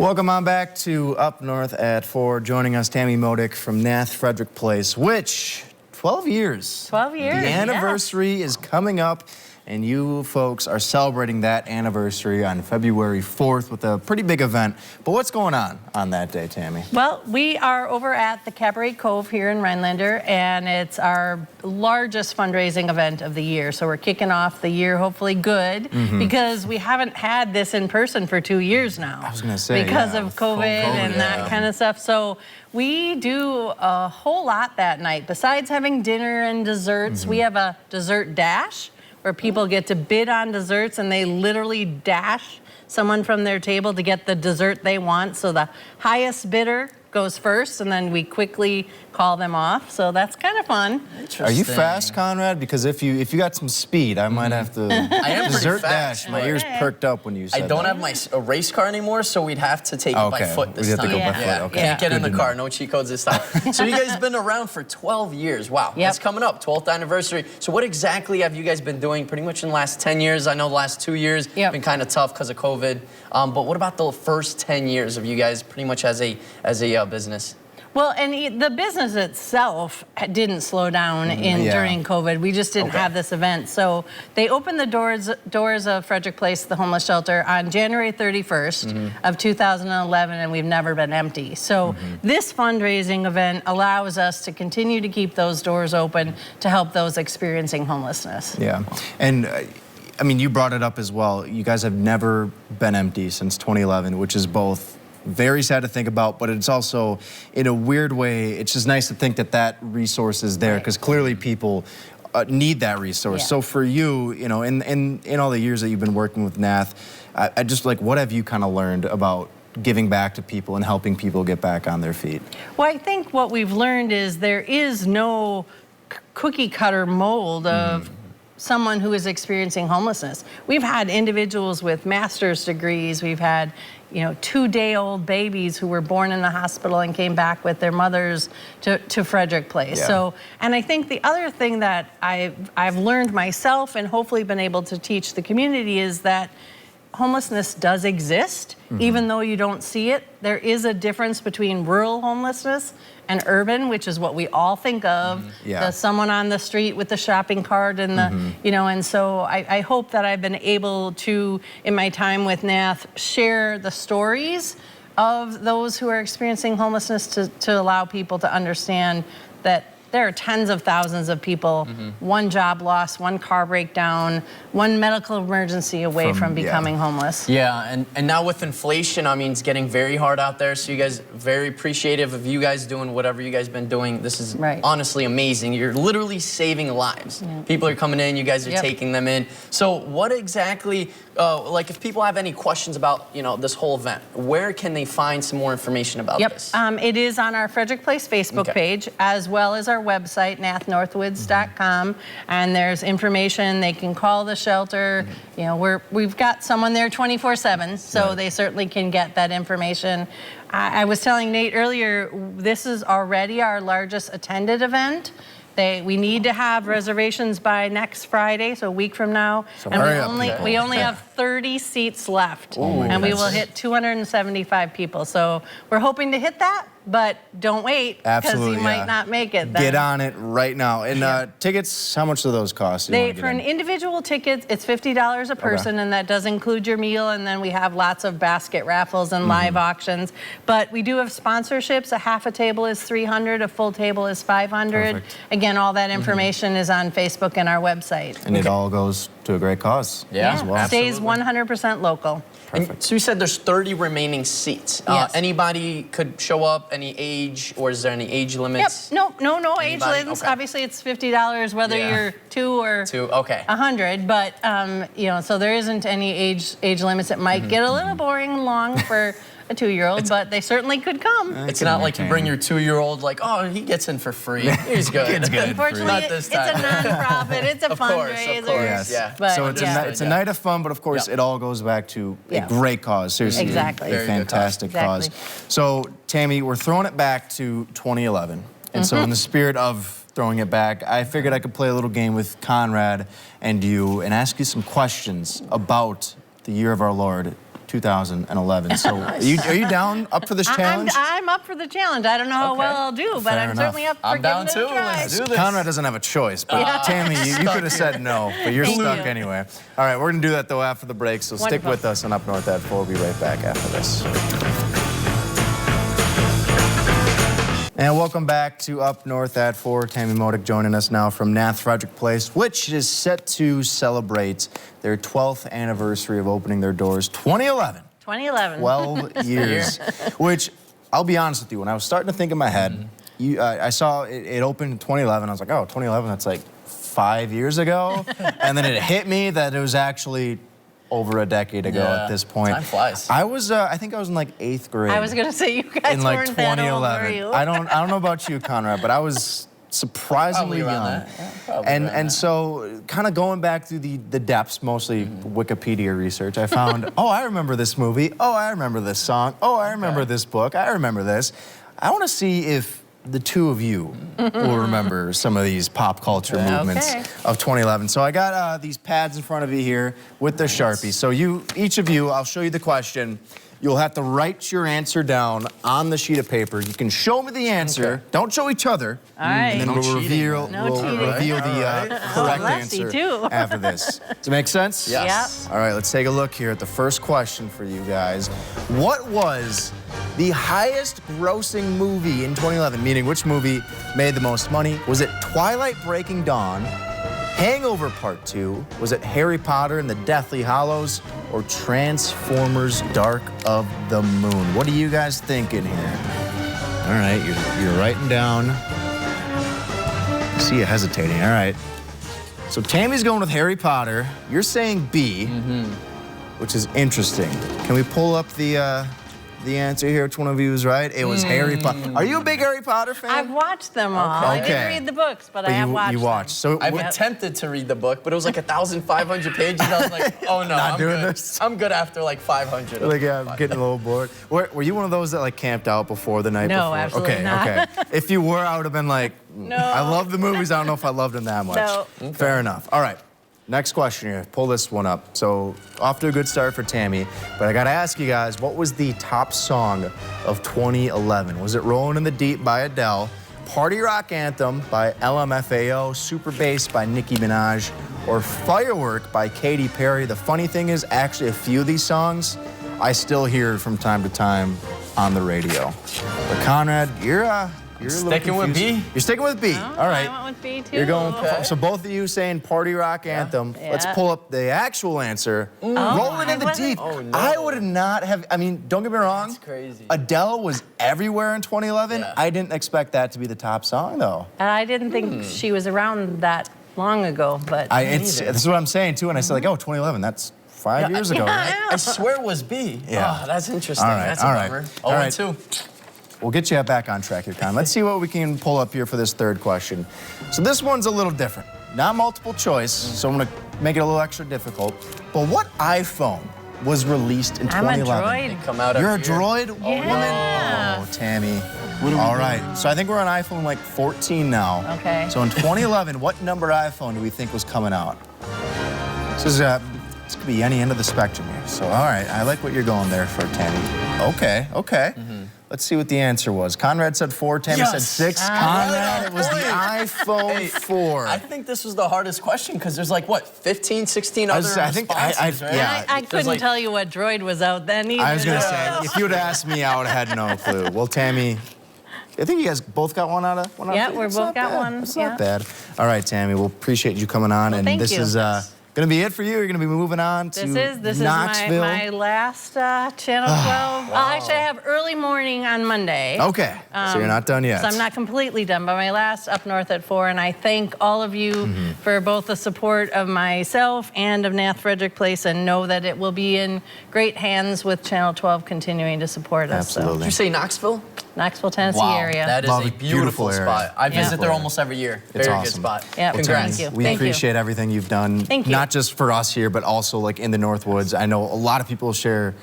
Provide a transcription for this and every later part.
Welcome on back to Up North at 4. Joining us, Tammy Modic from NATH Frederick Place, which 12 years. 12 years, The anniversary is coming up, and you folks are celebrating that anniversary on February 4th with a pretty big event. But what's going on that day, Tammy? Well, we are over at the Cabaret Cove here in Rhinelander, and it's our largest fundraising event of the year. So we're kicking off the year hopefully good, because we haven't had this in person for 2 years now. I was going to say, because of COVID and that kind of stuff. So we do a whole lot that night. Besides having dinner and desserts, we have a dessert dash where people get to bid on desserts, and they literally dash someone from their table to get the dessert they want. So the highest bidder goes first, and then we quickly call them off. So that's kind of fun. Are you fast, Conrad? Because if you got some speed, I might have to. I am dessert fast, dash. My ears perked up when you said I don't that. have my race car anymore, so we'd have to take it by foot this We'd have time. to go by foot. Okay. Can't get in Good the to car. know. No cheat codes this time. So you guys have been around for 12 years. Wow, Yep. that's coming up, 12th anniversary. So what exactly have you guys been doing pretty much in the last 10 years? I know the last 2 years been kind of tough because of COVID. But what about the first 10 years of you guys pretty much as a business? Well, and the business itself didn't slow down during COVID. We just didn't have this event. So they opened the doors of Frederick Place, the homeless shelter, on January 31st of 2011, and we've never been empty. So this fundraising event allows us to continue to keep those doors open to help those experiencing homelessness. Yeah, and I mean, you brought it up as well. You guys have never been empty since 2011, which is both very sad to think about, but it's also, in a weird way, it's just nice to think that that resource is there, because clearly people need that resource. So for you, you know, in all the years that you've been working with NATH, I just like, what have you kind of learned about giving back to people and helping people get back on their feet? Well, I think what we've learned is there is no cookie cutter mold of someone who is experiencing homelessness. We've had individuals with master's degrees. We've had, 2-day-old babies who were born in the hospital and came back with their mothers to Frederick Place. So, and I think the other thing that I've learned myself and hopefully been able to teach the community is that homelessness does exist, even though you don't see it. There is a difference between rural homelessness and urban, which is what we all think of, the someone on the street with the shopping cart and the, and so I hope that I've been able to, in my time with NATH, share the stories of those who are experiencing homelessness to allow people to understand that there are tens of thousands of people, one job loss, one car breakdown, one medical emergency away from becoming homeless. Yeah, and now with inflation, I mean, it's getting very hard out there. So you guys, very appreciative of you guys doing whatever you guys been doing. This is honestly amazing. You're literally saving lives. People are coming in, you guys are taking them in. So what exactly, like if people have any questions about, this whole event, where can they find some more information about this? It is on our Frederick Place Facebook page, as well as our website, nathnorthwoods.com, and there's information. They can call the shelter. We've got someone there 24/7, so they certainly can get that information. I was telling Nate earlier, this is already our largest attended event. We need to have reservations by next Friday, so a week from now. So and we only have 30 seats left, and we will hit 275 people. So we're hoping to hit that, but don't wait, because you might not make it then. Get on it right now. And tickets, how much do those cost? For an individual ticket, it's $50 a person, and that does include your meal, and then we have lots of basket raffles and live auctions. But we do have sponsorships. A half a table is $300, a full table is $500. Again, all that information is on Facebook and our website. And it all goes to a great cause as well. Stays 100% local. And so you said there's 30 remaining seats. Anybody could show up, any age, or is there any age limits? No age limits. Obviously, it's $50 whether you're 2 or 100. But so there isn't any age limits. It might get a little boring and long for a 2-year-old, but they certainly could come. It's not like you bring your 2-year-old, like, oh, he gets in for free. He's good. Unfortunately, not this time. It's a nonprofit. It's a fundraiser. Of course. Yes. But, so it's a night of fun, but of course it all goes back to a great cause. Seriously, a fantastic cause. So Tammy, we're throwing it back to 2011, and so in the spirit of throwing it back, I figured I could play a little game with Conrad and you and ask you some questions about the year of our Lord, 2011. So are you down up for this challenge? I'm up for the challenge. I don't know how well I'll do, but I'm certainly up for giving it a try. Let's do this. Conrad doesn't have a choice, but Tammy, you could have said no, but you're stuck anyway. All right, we're going to do that, though, after the break, so stick with us on Up North at 4. We'll be right back after this. And welcome back to Up North at 4. Tammy Modic joining us now from NATH Frederick Place, which is set to celebrate their 12th anniversary of opening their doors, 2011. 2011. 12 years, which I'll be honest with you, when I was starting to think in my head, I saw it opened in 2011. I was like, oh, 2011, that's like 5 years ago. And then it hit me that it was actually over a decade ago at this point. Time flies. I think I was in like 8th grade. I was going to say, you guys in like weren't that old, were 2011. you? I don't know about you, Conrad, but I was surprisingly young. And so kind of going back through the depths, mostly Wikipedia research, I found, oh, I remember this movie. Oh, I remember this song. Oh, I remember this book. I remember this. I want to see if the two of you will remember some of these pop culture movements of 2011. So I got these pads in front of you here with the Sharpie. So each of you, I'll show you the question. You'll have to write your answer down on the sheet of paper. You can show me the answer. Don't show each other. All right. And then we'll reveal the correct Lefty, answer too. after this. Does it make sense? Yes. All right, let's take a look here at the first question for you guys. What was the highest grossing movie in 2011? Meaning, which movie made the most money? Was it Twilight Breaking Dawn, Hangover Part 2? Was it Harry Potter and the Deathly Hallows? Or Transformers Dark of the Moon? What are you guys thinking here? All right, you're writing down. I see you hesitating. All right. So Tammy's going with Harry Potter. You're saying B, which is interesting. Can we pull up the answer here? Which one of you is right? It was Harry Potter. Are you a big Harry Potter fan? I've watched them all. I didn't read the books, but I have watched you watched. So I've attempted to read the book, but it was like 1,500 pages. I was like, oh no, I'm doing good. this? I'm good after like 500. like, yeah, I'm getting a little bored. Were you one of those that like camped out before the night before? No, absolutely not. Okay. If you were, I would have been like, No. I love the movies. I don't know if I loved them that much. No. Fair enough. All right. Next question here. Pull this one up. So off to a good start for Tammy, but I got to ask you guys, what was the top song of 2011? Was it Rolling in the Deep by Adele, Party Rock Anthem by LMFAO, Super Bass by Nicki Minaj, or Firework by Katy Perry? The funny thing is, actually a few of these songs, I still hear from time to time on the radio. But Conrad, you're Sticking with B? You're sticking with B. All right. I went with B, too. You're going, so both of you saying Party Rock Anthem. Yeah. Let's pull up the actual answer. Rolling in the Deep. Oh, no. I would not have, I mean, don't get me wrong. That's crazy. Adele was everywhere in 2011. Yeah. I didn't expect that to be the top song, though. And I didn't think she was around that long ago, but This is what I'm saying, too. And I said, like, oh, 2011, that's 5 years ago, right? I swear it was B. Yeah. Oh, that's interesting. All right, That's a all right. bummer. All right. 0-2. We'll get you back on track here, Con. Let's see what we can pull up here for this third question. So this one's a little different. Not multiple choice, so I'm going to make it a little extra difficult. But what iPhone was released in 2011? I'm a droid. Come out You're a every year. droid woman? Yeah. Oh, Tammy. All right. So I think we're on iPhone like 14 now. Okay. So in 2011, what number iPhone do we think was coming out? This could be any end of the spectrum here. So, all right. I like what you're going there for, Tammy. Okay. Let's see what the answer was. Conrad said 4, Tammy said 6. Conrad, it was the iPhone 4. I think this was the hardest question because there's like, what, 15, 16 other responses, right? yeah. I couldn't like- tell you what droid was out then either. I was going to say, if you would have asked me, I would have had no clue. Well, Tammy, I think you guys both got one out of 3. Yeah, we both got one. That's not bad. All right, Tammy, we'll appreciate you coming on. And thank this you. is going to be it for you. You're going to be moving on to This Knoxville. is my last Channel 12. Actually, I have early morning on Monday. Okay, so you're not done yet. So I'm not completely done, but my last Up North at 4, and I thank all of you for both the support of myself and of NATH Frederick Place, and know that it will be in great hands with Channel 12 continuing to support us. Absolutely. Did you say Knoxville? So, Knoxville, Tennessee area. That is Love a it. beautiful Beautiful area. spot. I visit there area. almost every year. It's Very awesome. good spot. Yeah, Congrats. thank you. We Thank you. appreciate everything you've done. Thank you. Not just for us here, but also like in the Northwoods. I know a lot of people share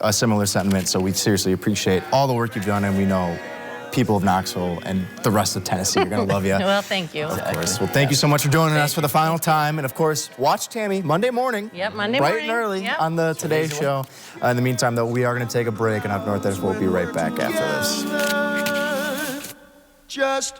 a similar sentiment, so we seriously appreciate all the work you've done, and we know people of Knoxville and the rest of Tennessee are going to love you. Well, thank you. Of course. Well, thank you so much for joining us for the final time. And, of course, watch Tammy Monday morning. Yep, Monday bright morning. and early Yep. on the Today Show. In the meantime, though, we are going to take a break, and Up North, we'll be right back after this. Just